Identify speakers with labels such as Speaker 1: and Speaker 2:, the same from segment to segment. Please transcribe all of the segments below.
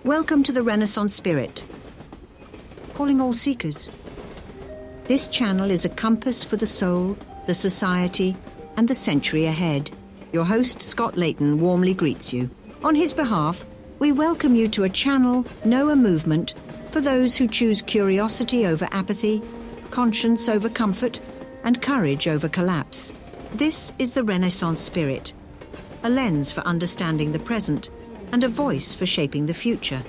Speaker 1: Welcome to the Renaissance Spirit. Calling all seekers. This channel is a compass for the soul, the society, and the century ahead. Your host, Scott Layton, warmly greets you. On his behalf, we welcome you to a channel, know a movement, for those who choose curiosity over apathy, conscience over comfort, and courage over collapse. This is the Renaissance Spirit, a lens for understanding the present and a voice for shaping the future.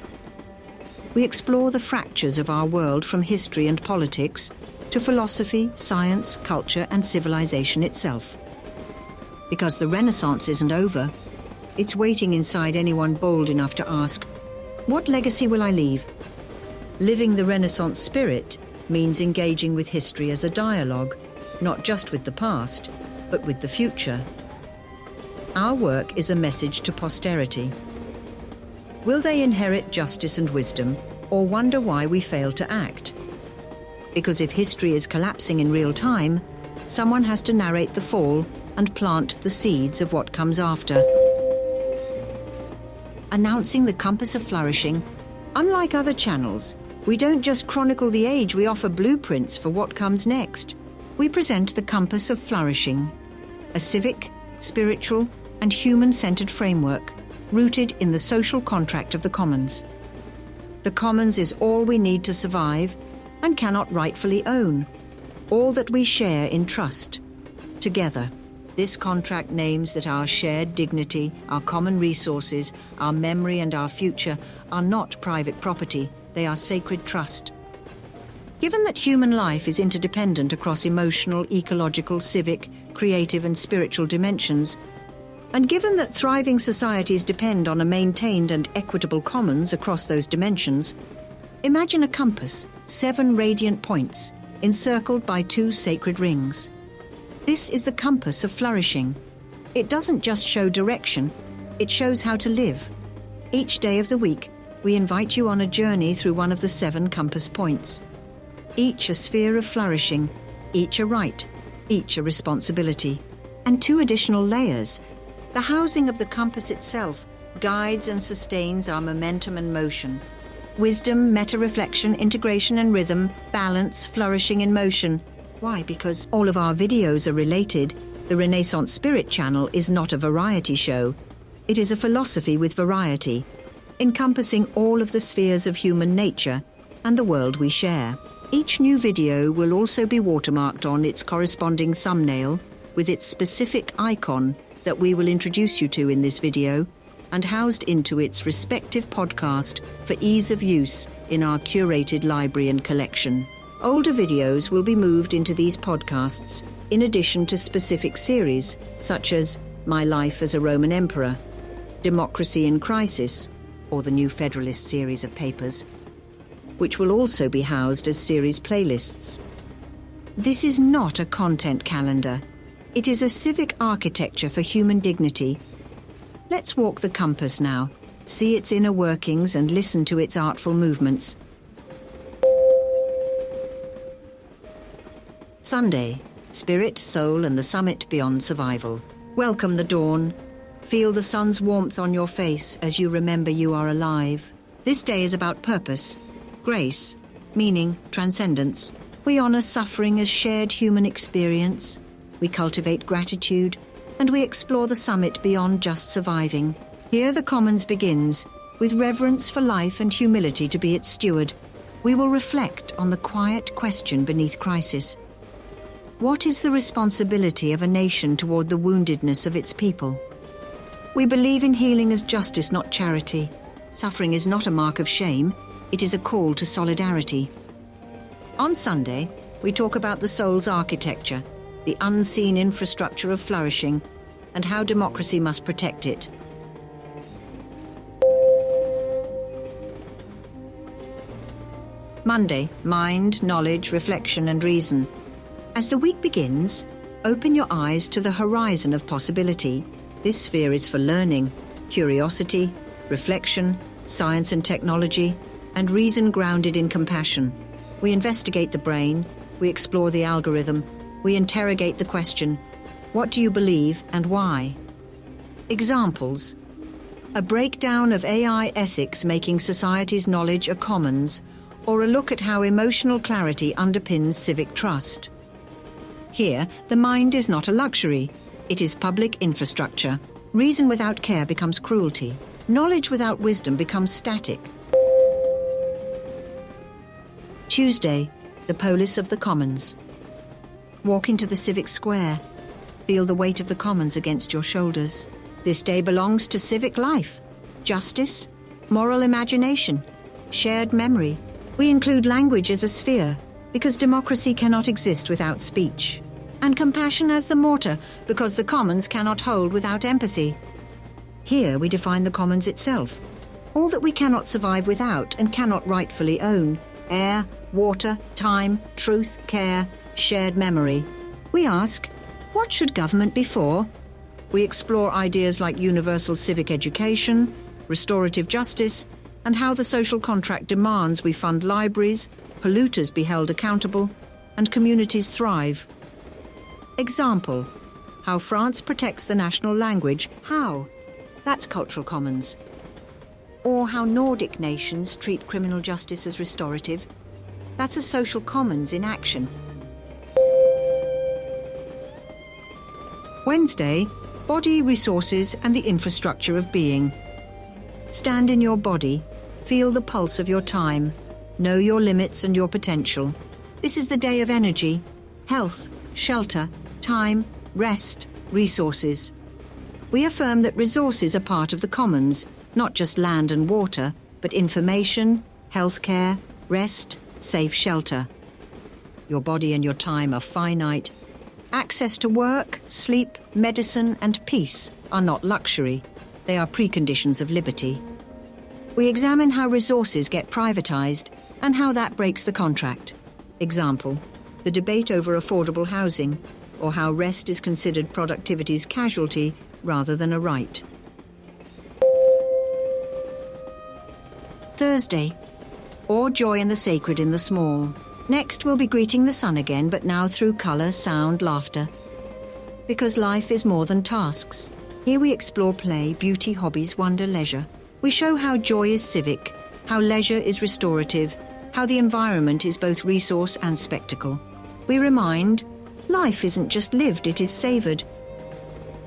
Speaker 1: We explore the fractures of our world from history and politics to philosophy, science, culture, and civilization itself. Because the Renaissance isn't over, it's waiting inside anyone bold enough to ask, what legacy will I leave? Living the Renaissance spirit means engaging with history as a dialogue, not just with the past, but with the future. Our work is a message to posterity. Will they inherit justice and wisdom, or wonder why we fail to act? Because if history is collapsing in real time, someone has to narrate the fall and plant the seeds of what comes after. Announcing the Compass of Flourishing, unlike other channels, we don't just chronicle the age, we offer blueprints for what comes next. We present the Compass of Flourishing, a civic, spiritual, and human-centered framework rooted in the social contract of the commons. The commons is all we need to survive and cannot rightfully own, all that we share in trust, together. This contract names that our shared dignity, our common resources, our memory and our future are not private property, they are sacred trust. Given that human life is interdependent across emotional, ecological, civic, creative and spiritual dimensions, and given that thriving societies depend on a maintained and equitable commons across those dimensions, imagine a compass, 7 radiant points, encircled by 2 sacred rings. This is the Compass of Flourishing. It doesn't just show direction, it shows how to live. Each day of the week, we invite you on a journey through one of the 7 compass points. Each a sphere of flourishing, each a right, each a responsibility. And 2 additional layers. The housing of the compass itself guides and sustains our momentum and motion. Wisdom, meta-reflection, integration and rhythm, balance, flourishing in motion. Why? Because all of our videos are related. The Renaissance Spirit channel is not a variety show. It is a philosophy with variety, encompassing all of the spheres of human nature and the world we share. Each new video will also be watermarked on its corresponding thumbnail with its specific icon that we will introduce you to in this video and housed into its respective podcast for ease of use in our curated library and collection. Older videos will be moved into these podcasts in addition to specific series such as My Life as a Roman Emperor, Democracy in Crisis, or the New Federalist series of papers, which will also be housed as series playlists. This is not a content calendar. It is a civic architecture for human dignity. Let's walk the compass now, see its inner workings and listen to its artful movements. Sunday, Spirit, Soul and the Summit Beyond Survival. Welcome the dawn. Feel the sun's warmth on your face as you remember you are alive. This day is about purpose, grace, meaning, transcendence. We honor suffering as shared human experience. We cultivate gratitude, and we explore the summit beyond just surviving. Here the Commons begins, with reverence for life and humility to be its steward. We will reflect on the quiet question beneath crisis. What is the responsibility of a nation toward the woundedness of its people? We believe in healing as justice, not charity. Suffering is not a mark of shame, it is a call to solidarity. On Sunday, we talk about the soul's architecture, the unseen infrastructure of flourishing, and how democracy must protect it. Monday, mind, knowledge, reflection, and reason. As the week begins, open your eyes to the horizon of possibility. This sphere is for learning, curiosity, reflection, science and technology, and reason grounded in compassion. We investigate the brain, we explore the algorithm, we interrogate the question, what do you believe and why? Examples: a breakdown of AI ethics making society's knowledge a commons, or a look at how emotional clarity underpins civic trust. Here, the mind is not a luxury. It is public infrastructure. Reason without care becomes cruelty. Knowledge without wisdom becomes static. Tuesday, the Polis of the Commons. Walk into the civic square. Feel the weight of the commons against your shoulders. This day belongs to civic life, justice, moral imagination, shared memory. We include language as a sphere, because democracy cannot exist without speech, and compassion as the mortar, because the commons cannot hold without empathy. Here we define the commons itself, all that we cannot survive without and cannot rightfully own: air, water, time, truth, care, shared memory. We ask, what should government be for? We explore ideas like universal civic education, restorative justice, and how the social contract demands we fund libraries, polluters be held accountable, and communities thrive. Example, how France protects the national language. How? That's cultural commons. Or how Nordic nations treat criminal justice as restorative. That's a social commons in action. Wednesday, body, resources, and the infrastructure of being. Stand in your body, feel the pulse of your time, know your limits and your potential. This is the day of energy, health, shelter, time, rest, resources. We affirm that resources are part of the commons, not just land and water, but information, healthcare, rest, safe shelter. Your body and your time are finite. Access to work, sleep, medicine, and peace are not luxury. They are preconditions of liberty. We examine how resources get privatized and how that breaks the contract. Example, the debate over affordable housing, or how rest is considered productivity's casualty rather than a right. Thursday, or joy in the sacred in the small. Next, we'll be greeting the sun again, but now through colour, sound, laughter. Because life is more than tasks. Here we explore play, beauty, hobbies, wonder, leisure. We show how joy is civic, how leisure is restorative, how the environment is both resource and spectacle. We remind, life isn't just lived, it is savoured.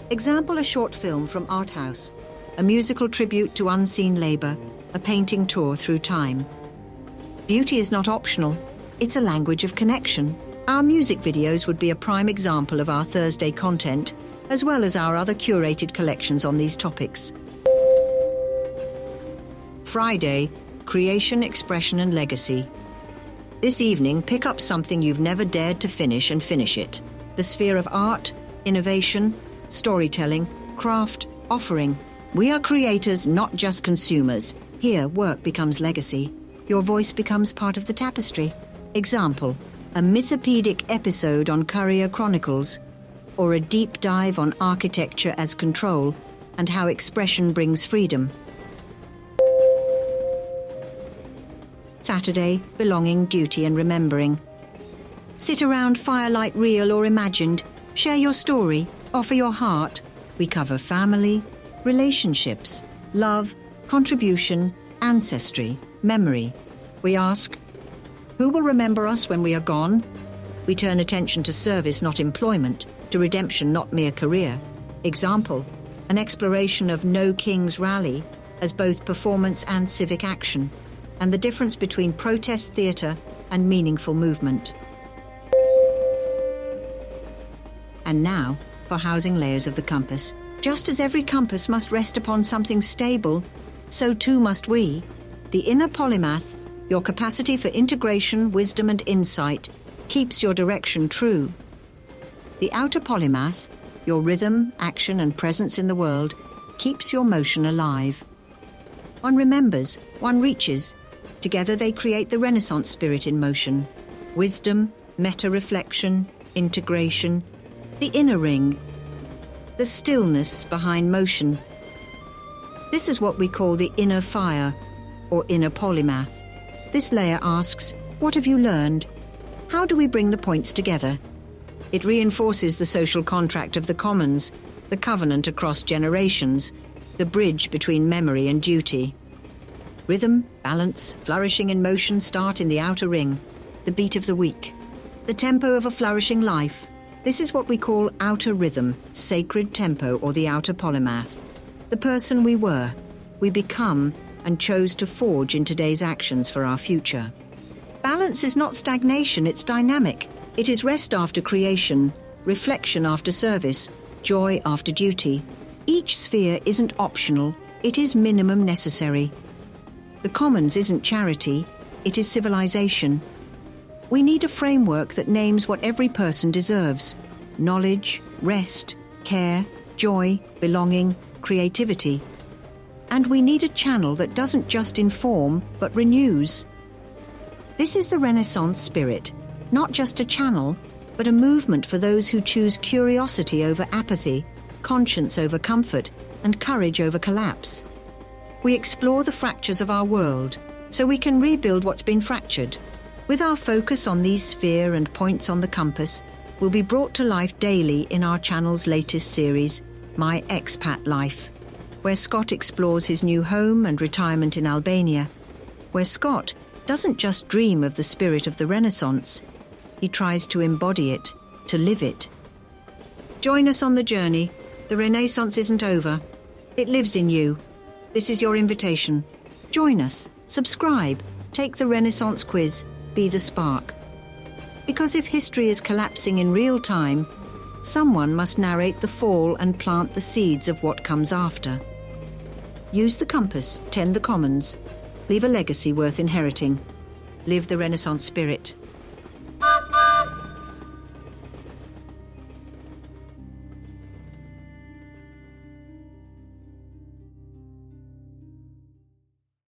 Speaker 1: Example, a short film from Art House, a musical tribute to unseen labour, a painting tour through time. Beauty is not optional. It's a language of connection. Our music videos would be a prime example of our Thursday content, as well as our other curated collections on these topics. Friday, creation, expression, and legacy. This evening, pick up something you've never dared to finish and finish it. The sphere of art, innovation, storytelling, craft, offering. We are creators, not just consumers. Here, work becomes legacy. Your voice becomes part of the tapestry. Example, a mythopedic episode on Courier Chronicles, or a deep dive on architecture as control and how expression brings freedom. Saturday, belonging, duty, and remembering. Sit around firelight, real or imagined. Share your story, offer your heart. We cover family, relationships, love, contribution, ancestry, memory. We ask, who will remember us when we are gone? We turn attention to service, not employment, to redemption, not mere career. Example, an exploration of No King's Rally as both performance and civic action, and the difference between protest theatre and meaningful movement. And now, for housing layers of the compass. Just as every compass must rest upon something stable, so too must we. The inner polymath, your capacity for integration, wisdom, and insight, keeps your direction true. The outer polymath, your rhythm, action, and presence in the world, keeps your motion alive. One remembers, one reaches. Together they create the Renaissance spirit in motion. Wisdom, meta-reflection, integration, the inner ring, the stillness behind motion. This is what we call the inner fire, or inner polymath. This layer asks, what have you learned? How do we bring the points together? It reinforces the social contract of the commons, the covenant across generations, the bridge between memory and duty. Rhythm, balance, flourishing and motion start in the outer ring, the beat of the week. The tempo of a flourishing life. This is what we call outer rhythm, sacred tempo, or the outer polymath. The person we were, we become, and chose to forge in today's actions for our future. Balance is not stagnation, it's dynamic. It is rest after creation, reflection after service, joy after duty. Each sphere isn't optional, it is minimum necessary. The commons isn't charity, it is civilization. We need a framework that names what every person deserves: knowledge, rest, care, joy, belonging, creativity. And we need a channel that doesn't just inform, but renews. This is the Renaissance spirit, not just a channel, but a movement for those who choose curiosity over apathy, conscience over comfort, and courage over collapse. We explore the fractures of our world, so we can rebuild what's been fractured. With our focus on these sphere and points on the compass, will be brought to life daily in our channel's latest series, My Expat Life, where Scott explores his new home and retirement in Albania, where Scott doesn't just dream of the spirit of the Renaissance, he tries to embody it, to live it. Join us on the journey. The Renaissance isn't over. It lives in you. This is your invitation. Join us, subscribe, take the Renaissance quiz, be the spark. Because if history is collapsing in real time, someone must narrate the fall and plant the seeds of what comes after. Use the compass, tend the commons, leave a legacy worth inheriting. Live the Renaissance spirit.